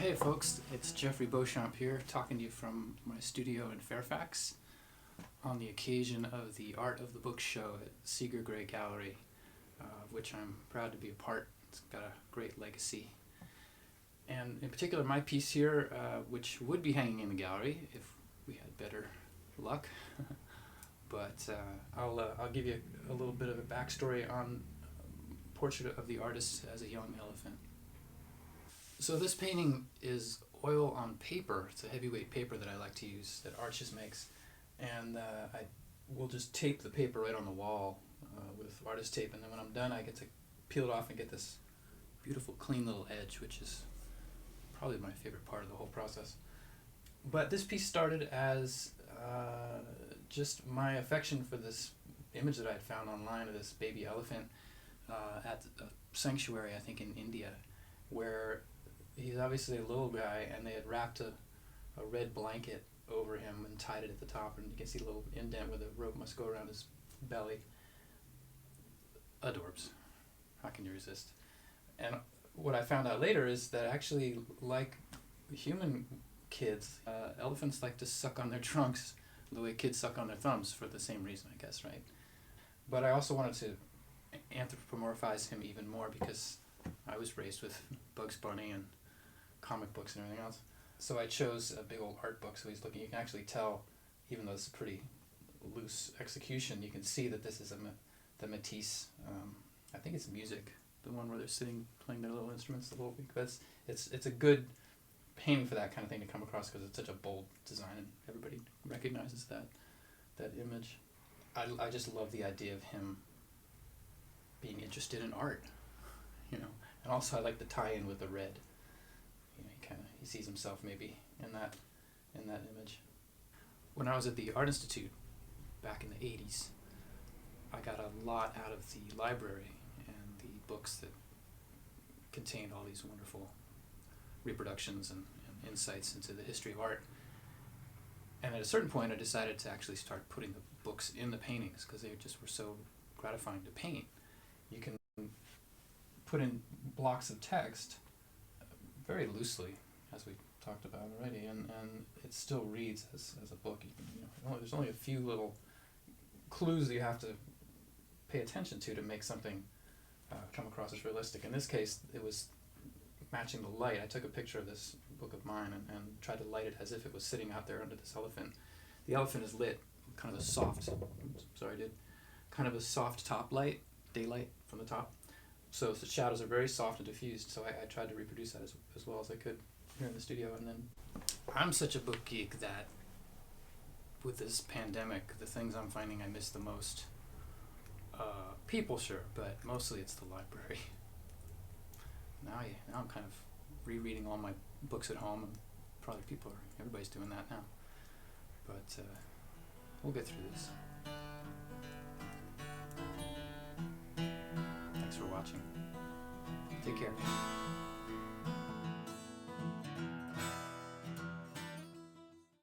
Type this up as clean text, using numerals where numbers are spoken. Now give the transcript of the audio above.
Hey folks, it's Jeffrey Beauchamp here, talking to you from my studio in Fairfax on the occasion of the Art of the Book show at Seager Gallery, of which I'm proud to be a part. It's got a great legacy. And in particular, my piece here, which would be hanging in the gallery if we had better luck, but I'll give you a little bit of a backstory on Portrait of the Artist as a Young Elephant. So this painting is oil on paper. It's a heavyweight paper that I like to use, that Arches makes. And I will just tape the paper right on the wall with artist tape, and then when I'm done I get to peel it off and get this beautiful clean little edge, which is probably my favorite part of the whole process. But this piece started as just my affection for this image that I had found online of this baby elephant at a sanctuary, I think in India, where he's obviously a little guy, and they had wrapped a red blanket over him and tied it at the top, and you can see a little indent where the rope must go around his belly. Adorbs. How can you resist? And what I found out later is that actually, like human kids, elephants like to suck on their trunks the way kids suck on their thumbs, for the same reason, I guess, right? But I also wanted to anthropomorphize him even more because I was raised with Bugs Bunny and comic books and everything else. So I chose a big old art book, so he's looking. You can actually tell, even though it's a pretty loose execution, you can see that this is the Matisse, I think it's music, the one where they're sitting playing their little instruments, the little, because it's a good painting for that kind of thing to come across, because it's such a bold design and everybody recognizes that image. I just love the idea of him being interested in art, you know, and also I like the tie-in with the red. You know, he sees himself maybe in that image. When I was at the Art Institute back in the 80s, I got a lot out of the library and the books that contained all these wonderful reproductions and insights into the history of art. And at a certain point I decided to actually start putting the books in the paintings, because they just were so gratifying to paint. You can put in blocks of text very loosely, as we talked about already, and it still reads as a book. There's only a few little clues that you have to pay attention to make something come across as realistic. In this case, it was matching the light. I took a picture of this book of mine and tried to light it as if it was sitting out there under this elephant. The elephant is lit kind of a soft, kind of a soft top light, daylight from the top. So the shadows are very soft and diffused, so I tried to reproduce that as well as I could here in the studio. And then I'm such a book geek that with this pandemic, the things I'm finding I miss the most, people sure, but mostly it's the library. Now I'm kind of rereading all my books at home, and probably everybody's doing that now. But we'll get through this. Thanks for watching. Take care.